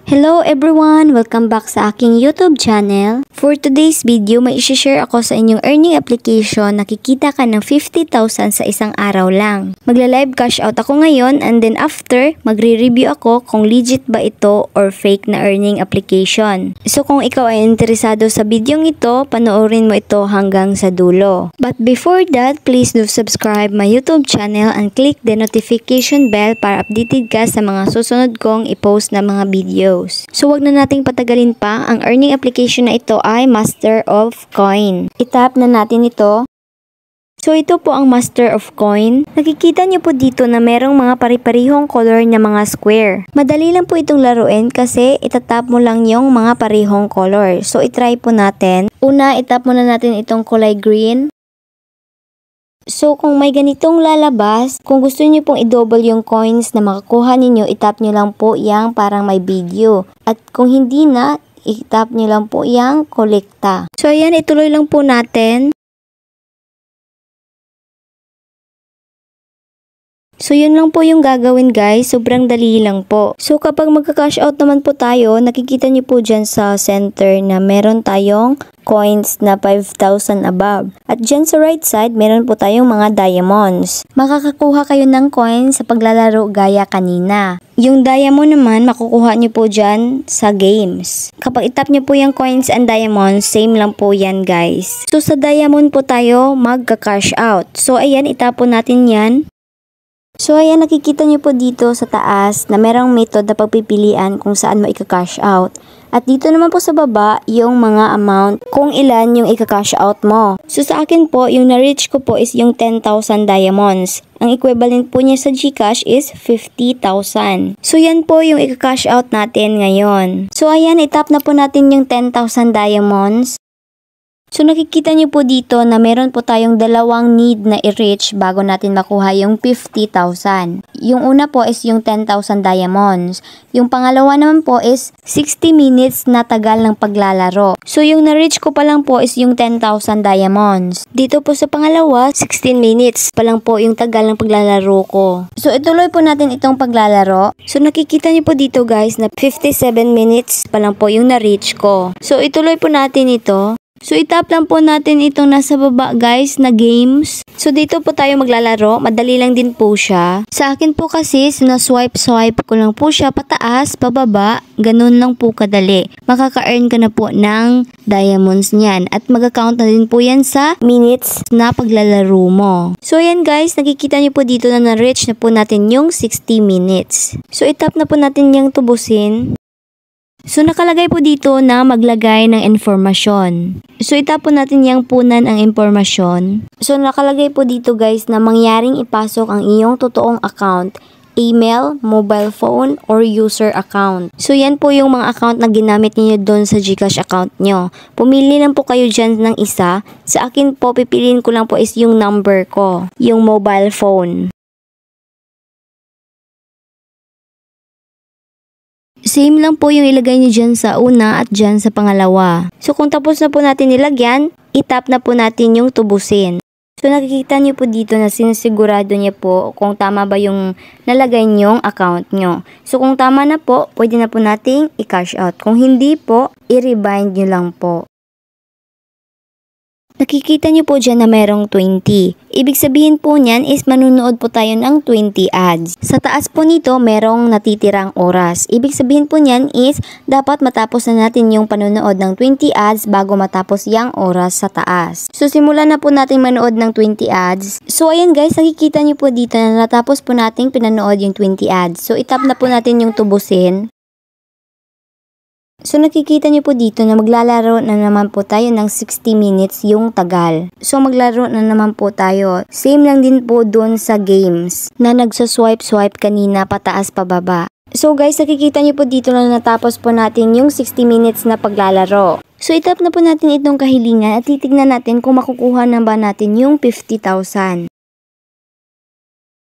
Hello everyone! Welcome back sa aking YouTube channel. For today's video, may isi-share ako sa inyong earning application na kikita ka ng 50,000 sa isang araw lang. Magla-live cash out ako ngayon and then after, magre-review ako kung legit ba ito or fake na earning application. So kung ikaw ay interesado sa videong ito, panoorin mo ito hanggang sa dulo. But before that, please do subscribe my YouTube channel and click the notification bell para updated ka sa mga susunod kong i-post na mga video. So wag na nating patagalin pa, ang earning application na ito ay Master of Coin. I-tap na natin ito. So ito po ang Master of Coin. Nakikita niyo po dito na merong mga pari-parihong color na mga square. Madali lang po itong laruin kasi itatap mo lang yung mga parihong color. So itry po natin. Una, itap muna natin itong kulay green. So kung may ganitong lalabas, kung gusto niyo pong i-double yung coins na makakuha ninyo, itap niyo lang po yang parang may video. At kung hindi na, itap niyo lang po yang kolekta. So ayan, ituloy lang po natin. So yun lang po yung gagawin guys, sobrang dali lang po. So kapag magka-cash out naman po tayo, nakikita niyo po dyan sa center na meron tayong coins na 5,000 above. At dyan sa right side, meron po tayong mga diamonds. Makakakuha kayo ng coins sa paglalaro gaya kanina. Yung diamond naman, makukuha nyo po dyan sa games. Kapag itap nyo po yung coins and diamonds, same lang po yan guys. So sa diamond po tayo magka-cash out. So ayan, itap po natin yan. So ayan, nakikita nyo po dito sa taas na merong method na pagpipilian kung saan mo ika-cash out. At dito naman po sa baba, yung mga amount kung ilan yung ika-cash out mo. So sa akin po, yung na-reach ko po is yung 10,000 diamonds. Ang equivalent po niya sa GCash is 50,000. So yan po yung ika-cash out natin ngayon. So ayan, itap na po natin yung 10,000 diamonds. So nakikita niyo po dito na meron po tayong dalawang need na i-reach bago natin makuha yung 50,000. Yung una po is yung 10,000 diamonds. Yung pangalawa naman po is 60 minutes na tagal ng paglalaro. So yung na-reach ko pa lang po is yung 10,000 diamonds. Dito po sa pangalawa, 16 minutes pa lang po yung tagal ng paglalaro ko. So ituloy po natin itong paglalaro. So nakikita niyo po dito guys na 57 minutes pa lang po yung na-reach ko. So ituloy po natin ito. So itap lang po natin itong nasa baba guys na games. So dito po tayo maglalaro, madali lang din po siya. Sa akin po kasi sinaswipe ko lang po siya pataas, pababa, ganun lang po kadali. Makaka-earn ka na po ng diamonds niyan at mag-account na din po yan sa minutes na paglalaro mo. So yan guys, nakikita niyo po dito na na-reach na po natin yung 60 minutes. So itap na po natin yung tubusin. So nakalagay po dito na maglagay ng informasyon. So itap po natin yung punan ang impormasyon. So nakalagay po dito guys na mangyaring ipasok ang iyong totoong account, email, mobile phone, or user account. So yan po yung mga account na ginamit niyo doon sa GCash account nyo. Pumili lang po kayo dyan ng isa. Sa akin po, pipiliin ko lang po is yung number ko, yung mobile phone. Same lang po yung ilagay niyo dyan sa una at dyan sa pangalawa. So kung tapos na po natin nilagyan, itap na po natin yung tubusin. So nakikita niyo po dito na sinisigurado niya po kung tama ba yung nalagay niyong account nyo. So kung tama na po, pwede na po nating i-cash out. Kung hindi po, i-rebind nyo lang po. Nakikita niyo po dyan na merong 20. Ibig sabihin po niyan is manunood po tayo ng 20 ads. Sa taas po nito merong natitirang oras. Ibig sabihin po niyan is dapat matapos na natin yung panonood ng 20 ads bago matapos yung oras sa taas. So simulan na po natin manood ng 20 ads. So ayan guys, nakikita niyo po dito na natapos po nating pinanood yung 20 ads. So itap na po natin yung tubusin. So nakikita niyo po dito na maglalaro na naman po tayo ng 60 minutes yung tagal. So maglaro na naman po tayo. Same lang din po doon sa games na nagsaswipe kanina pataas pababa. So guys, nakikita niyo po dito na natapos po natin yung 60 minutes na paglalaro. So itap na po natin itong kahilingan at titignan natin kung makukuha na ba natin yung 50,000.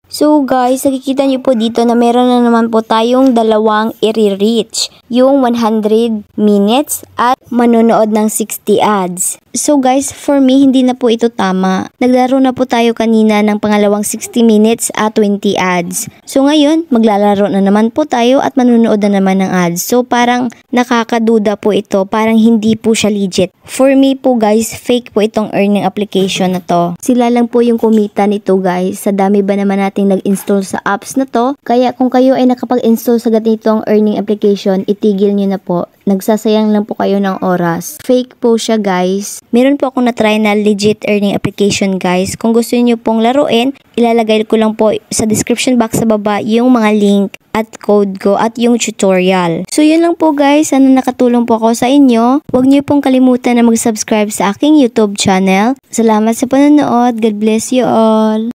So guys, nakikita niyo po dito na meron na naman po tayong dalawang i-reach. Yung 100 minutes at manonood ng 60 ads. So guys, for me, hindi na po ito tama. Naglaro na po tayo kanina ng pangalawang 60 minutes at 20 ads. So ngayon, maglalaro na naman po tayo at manunood na naman ng ads. So parang nakakaduda po ito, parang hindi po siya legit. For me po guys, fake po itong earning application na to. Sila lang po yung kumita nito guys. Sa dami ba naman nating nag-install sa apps na to? Kaya kung kayo ay nakapag-install sa ganitong earning application, itigil nyo na po. Nagsasayang lang po kayo ng oras. Fake po siya guys. Meron po akong na-try na legit earning application guys. Kung gusto niyo pong laruin, ilalagay ko lang po sa description box sa baba yung mga link at code ko at yung tutorial. So yun lang po guys. Sana nakatulong po ako sa inyo. Huwag niyo pong kalimutan na mag-subscribe sa aking YouTube channel. Salamat sa panonood. God bless you all.